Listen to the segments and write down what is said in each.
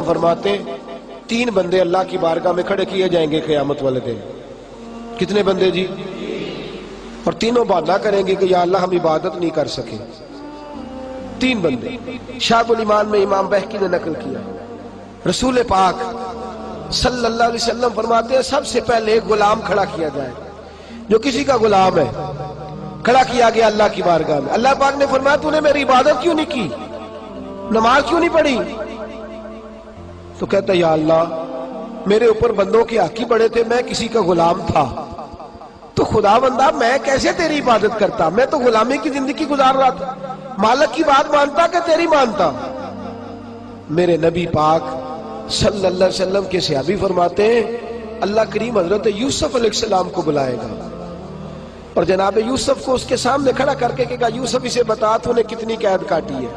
فرماتے 3 بندے اللہ کی بارگاہ میں کھڑے کیے جائیں گے قیامت والے دن. کتنے بندے جی؟ اور تینوں بہانہ کریں گے کہ یا اللہ ہم عبادت نہیں کر سکے. 3 بندے. شعب الایمان میں امام بہقی نے نقل کیا. رسول پاک صلی اللہ علیہ وسلم فرماتے ہیں سب سے پہلے ایک غلام کھڑا کیا جائے، جو کسی کا غلام ہے، کھڑا کیا گیا اللہ کی بارگاہ میں. اللہ پاک نے فرمایا تو نے میری عبادت کیوں نہیں کی، نماز کیوں نہیں پڑھی؟ تو کہتا ہے یا اللہ میرے اوپر بندوں کے حق ہی بڑے تھے، میں کسی کا غلام تھا، تو خدا بندہ میں کیسے تیری عبادت کرتا؟ میں تو غلامی کی زندگی گزار رہا تھا، مالک کی بات مانتا کہ تیری مانتا؟ میرے نبی پاک صلی اللہ علیہ وسلم کے صحابی فرماتے ہیں اللہ کریم حضرت یوسف علیہ السلام کو بلائے گا اور جناب یوسف کو اس کے سامنے کھڑا کر کے کہا یوسف اسے بتا تو نے کتنی قید کاٹی ہے،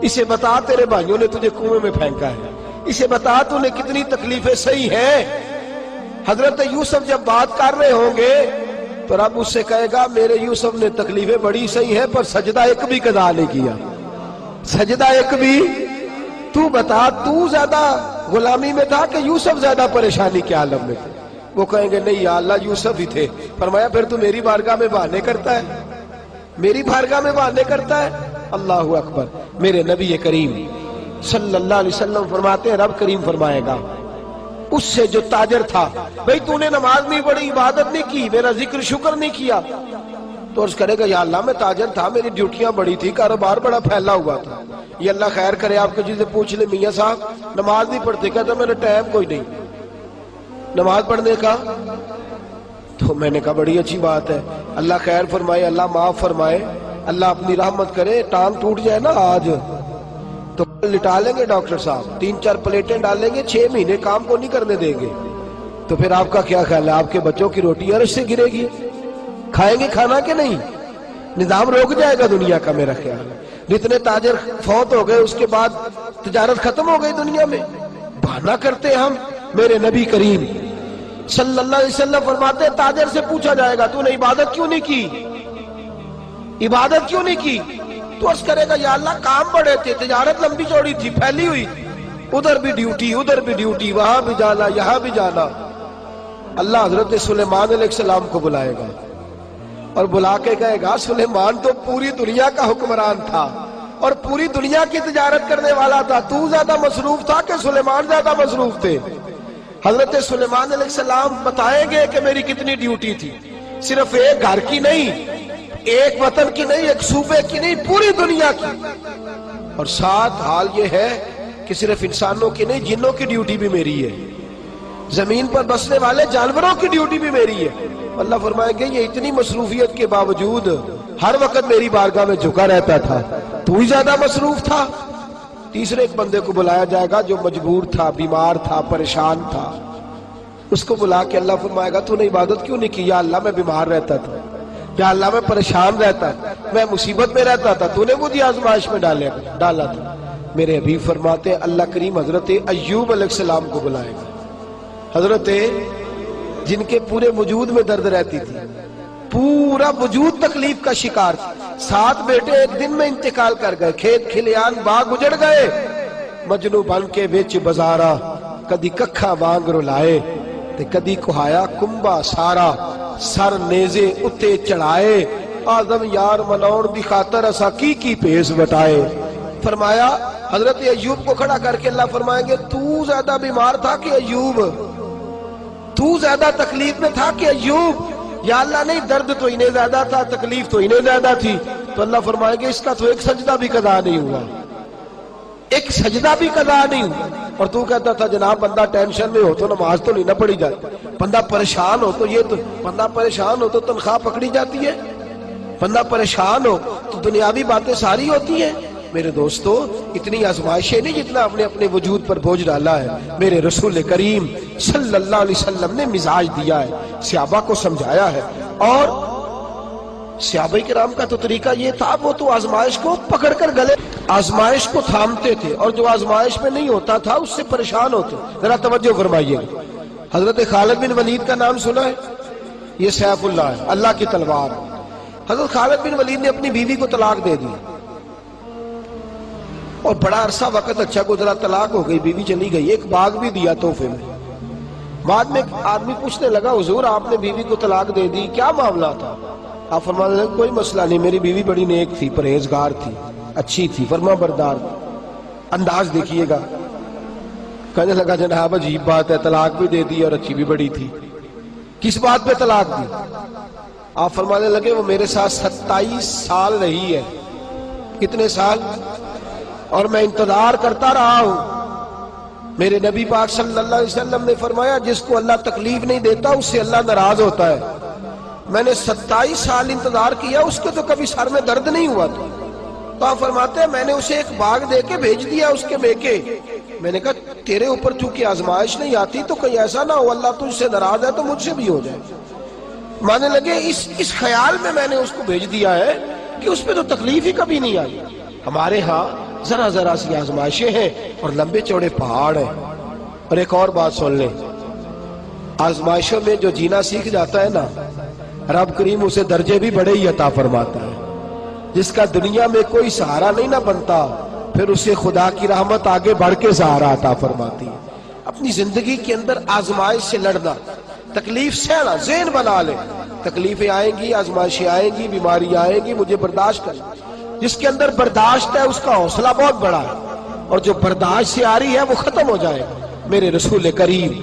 اسے بتا تیرے بھائیوں نے تجھے کنویں میں پھینکا ہے، اسے بتا تو نے کتنی تکلیفیں سہی ہیں. حضرت یوسف جب بات کر رہے ہوں گے تو رب اس سے کہے گا میرے یوسف نے تکلیفیں بڑی سہی ہیں پر سجدہ ایک بھی قضا نہیں کیا، سجدہ ایک بھی. تو بتا تو زیادہ غلامی میں تھا کہ یوسف زیادہ پریشانی کے عالم میں تھے؟ وہ کہیں گے نہیں یا اللہ یوسف ہی تھے. فرمایا پھر تو میری بارگاہ میں بہانے کرتا ہے، میری بارگاہ میں بہانے کرتا ہے. اللہ اکبر. میرے نبی کریم صلی اللہ علیہ وسلم فرماتے ہیں رب کریم فرمائے گا اس سے جو تاجر تھا بھئی تو نے نماز نہیں پڑھی، عبادت نہیں کی، میرا ذکر شکر نہیں کیا، تو عرض کرے گا یا اللہ میں تاجر تھا، میری ڈیوٹیاں بڑی تھی، کاروبار بڑا پھیلا ہوا تھا. یہ اللہ خیر کرے آپ کو جسے پوچھ لے میاں صاحب نماز نہیں پڑھتے، کہتا میں نے ٹائم کوئی نہیں نماز پڑھنے کا. تو میں نے کہا بڑی اچھی بات ہے، اللہ خیر فرمائے، اللہ معاف فرمائے، اللہ اپنی رحمت کرے. ٹانگ ٹوٹ جائے نا آج تو لٹا لیں گے ڈاکٹر صاحب، 3-4 پلیٹیں ڈالیں گے، 6 مہینے کام کو نہیں کرنے دیں گے. تو پھر آپ کا کیا خیال ہے آپ کے بچوں کی روٹی عرش سے گرے گی؟ کھائیں گے کھانا کہ نہیں؟ نظام روک جائے گا دنیا کا. میرا خیال ہے جتنے تاجر فوت ہو گئے اس کے بعد تجارت ختم ہو گئی دنیا میں. بہانہ کرتے ہم. میرے نبی کریم صلی اللہ علیہ وسلم فرماتے ہیں تاجر سے پوچھا جائے گا تو نے عبادت کیوں نہیں کی، عبادت کیوں نہیں کی؟ تو عرض کرے گا یا اللہ کام بڑے تھے، تجارت لمبی چوڑی تھی، پھیلی ہوئی، ادھر بھی ڈیوٹی ادھر بھی ڈیوٹی، وہاں بھی جانا یہاں بھی جانا. اللہ حضرت سلیمان علیہ السلام کو بلائے گا اور بلا کے کہے گا سلیمان تو پوری دنیا کا حکمران تھا اور پوری دنیا کی تجارت کرنے والا تھا، تو زیادہ مصروف تھا کہ سلیمان زیادہ مصروف تھے؟ حضرت سلیمان علیہ السلام بتائیں گے کہ میری کتنی ڈیوٹی تھی، صرف ایک گھر کی نہیں، ایک وطن کی نہیں، ایک صوبے کی نہیں، پوری دنیا کی. اور ساتھ حال یہ ہے کہ صرف انسانوں کی نہیں، جنوں کی ڈیوٹی بھی میری ہے، زمین پر بسنے والے جانوروں کی ڈیوٹی بھی میری ہے. اللہ فرمائیں گے یہ اتنی مصروفیت کے باوجود ہر وقت میری بارگاہ میں جھکا رہتا تھا، تو ہی زیادہ مصروف تھا. تیسرے ایک بندے کو بلایا جائے گا جو مجبور تھا، بیمار تھا، پریشان تھا. اس کو بلا کے اللہ فرمائے گا تو نے عبادت کیوں نہیں کی؟ یا اللہ میں بیمار رہتا تھا، یا اللہ میں پریشان رہتا تھا، میں مصیبت میں رہتا تھا، تو نے مجھے آزمائش میں ڈالا تھا. میرے حبیب فرماتے ہیں اللہ کریم حضرت ایوب علیہ السلام کو بلائے گا. حضرت جن کے پورے وجود میں درد رہتی تھی، پورا وجود تکلیف کا شکار تھا. 7 بیٹے ایک دن میں انتقال کر گئے، کھیت کھلیان باغ اجڑ گئے. مجنو بن کے وچ بازارا کدی ککھا وانگ رلائے تے کدی کہایا کنبا سارا، سر نیزے اتے چڑھائے، آدم یار مناؤن دی خاطر اسا کی پیس بٹائے. فرمایا حضرت ایوب کو کھڑا کر کے اللہ فرمائیں گے تو زیادہ بیمار تھا کہ ایوب؟ تو زیادہ تکلیف میں تھا کہ ایوب؟ یا اللہ نہیں، درد تو انہیں زیادہ تھا، تکلیف تو انہیں زیادہ تھی. تو اللہ فرمائیں گے اس کا تو ایک سجدہ بھی قضا نہیں ہوا، ایک سجدہ بھی قضا نہیں ہوا. اور تو کہتا تھا جناب بندہ ٹینشن میں ہو تو نماز تو نہیں نہ پڑھی جاتی، بندہ پریشان ہو تو بندہ پریشان ہو تو تنخواہ پکڑی جاتی ہے، بندہ پریشان ہو تو دنیاوی باتیں ساری ہوتی ہیں. میرے دوستو اتنی آزمائشیں نہیں جتنا اپنے اپنے وجود پر بوجھ ڈالا ہے. میرے رسول کریم صلی اللہ علیہ وسلم نے مزاج دیا ہے، صحابہ کو سمجھایا ہے. اور صحابہ کرام کا تو طریقہ یہ تھا وہ تو آزمائش کو پکڑ کر گلے، آزمائش کو تھامتے تھے، اور جو آزمائش میں نہیں ہوتا تھا اس سے پریشان ہوتے. ذرا توجہ فرمائیے. حضرت خالد بن ولید کا نام سنا ہے؟ یہ سیف اللہ ہے، اللہ کی تلوار. حضرت خالد بن ولید نے اپنی بیوی کو طلاق دے دی. اور بڑا عرصہ وقت اچھا گزرا، طلاق ہو گئی، بیوی چلی گئی، ایک باغ بھی دیا تحفے میں۔ بعد میں آدمی پوچھنے لگا حضور آپ نے بیوی کو طلاق دے دی، کیا معاملہ تھا؟ آپ فرمانے لگے کوئی مسئلہ نہیں، میری بیوی بڑی نیک تھی، پرہیزگار تھی، اچھی تھی، فرما بردار تھی۔ انداز دیکھیے گا، کہنے لگا جناب عجیب بات ہے، طلاق بھی دے دی اور اچھی بھی بڑی تھی، کس بات پہ طلاق دی؟ آپ فرمانے لگے وہ میرے ساتھ 27 سال رہی ہے۔ کتنے سال؟ اور میں انتظار کرتا رہا ہوں۔ میرے نبی پاک صلی اللہ علیہ وسلم نے فرمایا جس کو اللہ تکلیف نہیں دیتا اس سے اللہ ناراض ہوتا ہے۔ میں نے 27 سال انتظار کیا، اس کے تو کبھی سر میں درد نہیں ہوا تھا۔ تو آپ فرماتے ہیں میں نے اسے ایک باغ دے کے بھیج دیا اس کے بیکے۔ میں نے کہا تیرے اوپر چونکہ آزمائش نہیں آتی تو کہیں ایسا نہ ہو اللہ تجھ سے ناراض ہے تو مجھ سے بھی ہو جائے۔ مانے لگے اس خیال میں نے اس کو بھیج دیا ہے کہ اس پہ تو تکلیف ہی کبھی نہیں آئی۔ ہمارے ہاں ذرا ذرا سی آزمائشیں ہیں اور لمبے چوڑے پہاڑ ہیں۔ اور ایک اور بات سن لیں، آزمائشوں میں جو جینا سیکھ جاتا ہے نا، رب کریم اسے درجے بھی بڑے ہی عطا فرماتا ہے۔ جس کا دنیا میں کوئی سہارا نہیں نہ بنتا، پھر اسے خدا کی رحمت آگے بڑھ کے سہارا عطا فرماتی ہے۔ اپنی زندگی کے اندر آزمائش سے لڑنا، تکلیف سہنا، ذہن بنا لے تکلیفیں آئیں گی، آزمائشیں آئیں گی، بیماری آئیں گی، مجھے برداشت کرنا۔ جس کے اندر برداشت ہے اس کا حوصلہ بہت بڑا ہے، اور جو برداشت سے آ رہی ہے وہ ختم ہو جائے گا۔ میرے رسول کریم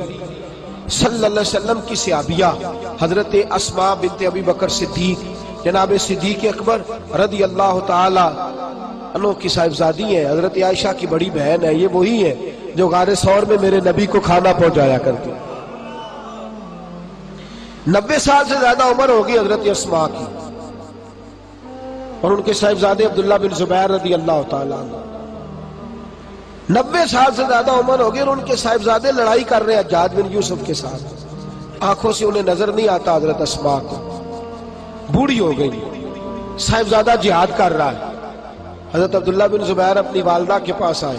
صلی اللہ علیہ وسلم کی صحابیہ حضرت اسماء بنت ابی بکر صدیق، جناب صدیق اکبر رضی اللہ تعالی عنہ کی صاحبزادی ہیں، حضرت عائشہ کی بڑی بہن ہے۔ یہ وہی ہے جو غار ثور میں میرے نبی کو کھانا پہنچایا کرتی۔ 90 سال سے زیادہ عمر ہوگی حضرت اسماء کی، اور ان کے صاحبزادے عبداللہ بن زبیر رضی اللہ تعالیٰ عنہ۔ 90 سال سے زیادہ عمر ہوگی اور ان کے صاحبزادے لڑائی کر رہے ہیں حجاج بن یوسف کے ساتھ۔ آنکھوں سے انہیں نظر نہیں آتا حضرت اسماء کو، بوڑھی ہو گئی، صاحبزادہ جہاد کر رہا ہے۔ حضرت عبداللہ بن زبیر اپنی والدہ کے پاس آئے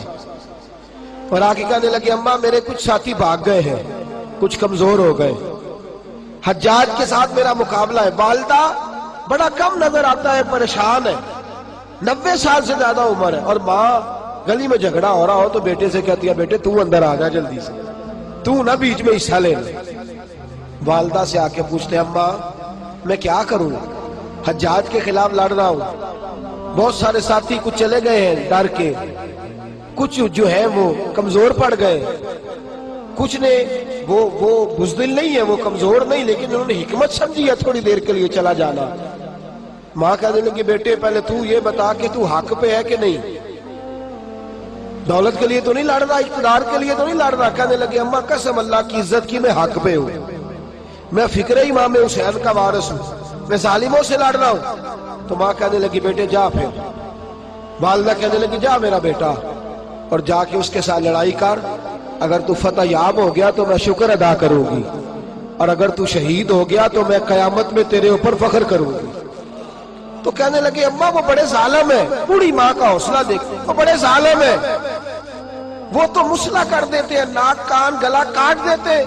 اور آ کے کہنے لگے اماں میرے کچھ ساتھی بھاگ گئے ہیں، کچھ کمزور ہو گئے، حجاج کے ساتھ میرا مقابلہ ہے۔ والدہ بڑا کم نظر آتا ہے، پریشان ہے، 90 سال سے زیادہ عمر ہے، اور ماں گلی میں جھگڑا ہو رہا ہو تو بیٹے سے کہتی ہے بیٹے تو اندر آ جا جلدی سے، تو نہ بیچ میں حصہ لے لے۔ والدہ سے آ کے پوچھتے ہیں اماں میں کیا کروں، حجاج کے خلاف لڑ رہا ہوں، بہت سارے ساتھی کچھ چلے گئے ہیں ڈر کے، کچھ جو ہے وہ کمزور پڑ گئے، کچھ نے وہ بزدل نہیں ہے، وہ کمزور نہیں، لیکن انہوں نے حکمت سمجھی ہے تھوڑی دیر کے لیے چلا جانا۔ ماں کہنے لگی بیٹے پہلے تو یہ بتا کہ تو حق پہ ہے کہ نہیں، دولت کے لیے تو نہیں لڑ رہا، اقتدار کے لیے تو نہیں لڑ رہا۔ کہنے لگے اماں قسم اللہ کی عزت کی میں حق پہ ہوں، میں فکر امام حسین کا وارث ہوں، میں ظالموں سے لڑ رہا ہوں۔ تو ماں کہنے لگی بیٹے جا پھر۔ والدہ کہنے لگی جا میرا بیٹا، اور جا کے اس کے ساتھ لڑائی کر، اگر تو فتح یاب ہو گیا تو میں شکر ادا کروں گی، اور اگر تو شہید ہو گیا تو میں قیامت میں تیرے اوپر فخر کروں گی۔ تو کہنے لگے اماں وہ بڑے ظالم ہیں، بوڑھی ماں کا حوصلہ دیکھتے، وہ بڑے ظالم ہیں، وہ تو مسلح کر دیتے ہیں، ناک کان گلا کاٹ دیتے،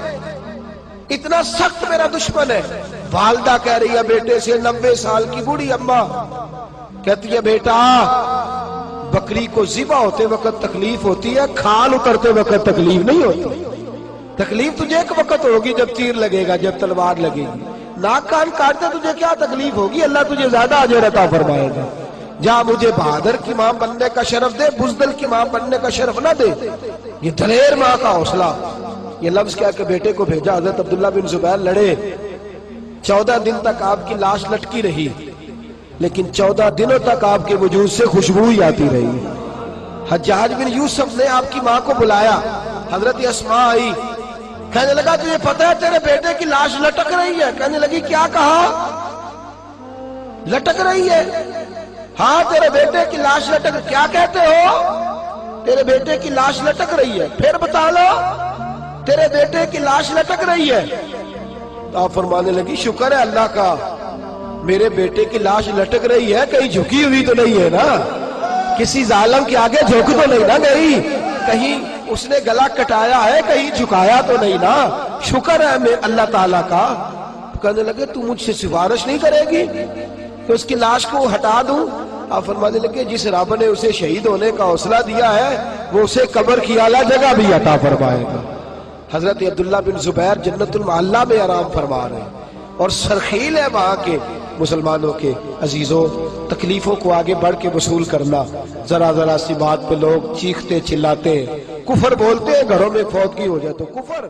اتنا سخت میرا دشمن ہے۔ والدہ کہہ رہی ہے بیٹے سے، 90 سال کی بوڑھی اماں کہتی ہے بیٹا بکری کو ذبح ہوتے وقت تکلیف ہوتی ہے، کھال اترتے وقت تکلیف نہیں ہوتی۔ تکلیف تجھے ایک وقت ہوگی جب تیر لگے گا، جب تلوار لگے گی، ناک کان کاٹتے تجھے کیا تکلیف ہوگی، اللہ تجھے زیادہ اجر عطا فرمائے گا۔ جا مجھے بہادر کی ماں بننے کا شرف دے، بزدل کی ماں بننے کا شرف نہ دے۔ یہ دلیر ماں کا حوصلہ، یہ لفظ کیا کہ بیٹے کو بھیجا۔ حضرت عبداللہ بن زبیر لڑے، 14 دن تک آپ کی لاش لٹکی رہی، لیکن 14 دنوں تک آپ کے وجود سے خوشبو ہی آتی رہی۔ حجاج بن یوسف نے آپ کی ماں کو بلایا، حضرت اسماء آئی، کہنے لگا تجھے پتہ ہے تیرے بیٹے کی لاش لٹک رہی ہے؟ کہنے لگی کیا کہا؟ لٹک رہی ہے؟ ہاں تیرے بیٹے کی لاش لٹک، کیا کہتے ہو؟ تیرے بیٹے کی لاش لٹک رہی ہے، پھر بتا لو، تیرے بیٹے کی لاش لٹک رہی ہے۔ تو آپ فرمانے لگی شکر ہے اللہ کا، میرے بیٹے کی لاش لٹک رہی ہے، کہیں جھکی ہوئی تو نہیں ہے نا، کسی ظالم کے آگے جھک تو نہیں نا گئی، کہیں اس نے گلا کٹایا ہے، کہیں جھکایا تو نہیں نا، شکر ہے اللہ تعالیٰ کا۔ کہنے لگے تو مجھ سے سفارش نہیں کرے گی کہ اس کی لاش کو ہٹا دوں؟ آپ فرمانے لگے جس رب نے اسے شہید ہونے کا حوصلہ دیا ہے وہ اسے قبر کی اعلیٰ جگہ بھی عطا فرمائے گا۔ حضرت عبداللہ بن زبیر جنت المعلی میں آرام فرما رہے ہیں اور سرخیل ہے وہاں کے مسلمانوں کے عزیزوں، تکلیفوں کو آگے بڑھ کے وصول کرنا۔ ذرا ذرا سی بات پہ لوگ چیختے چلاتے ہیں، کفر بولتے ہیں، گھروں میں فوتگی ہو جائے تو کفر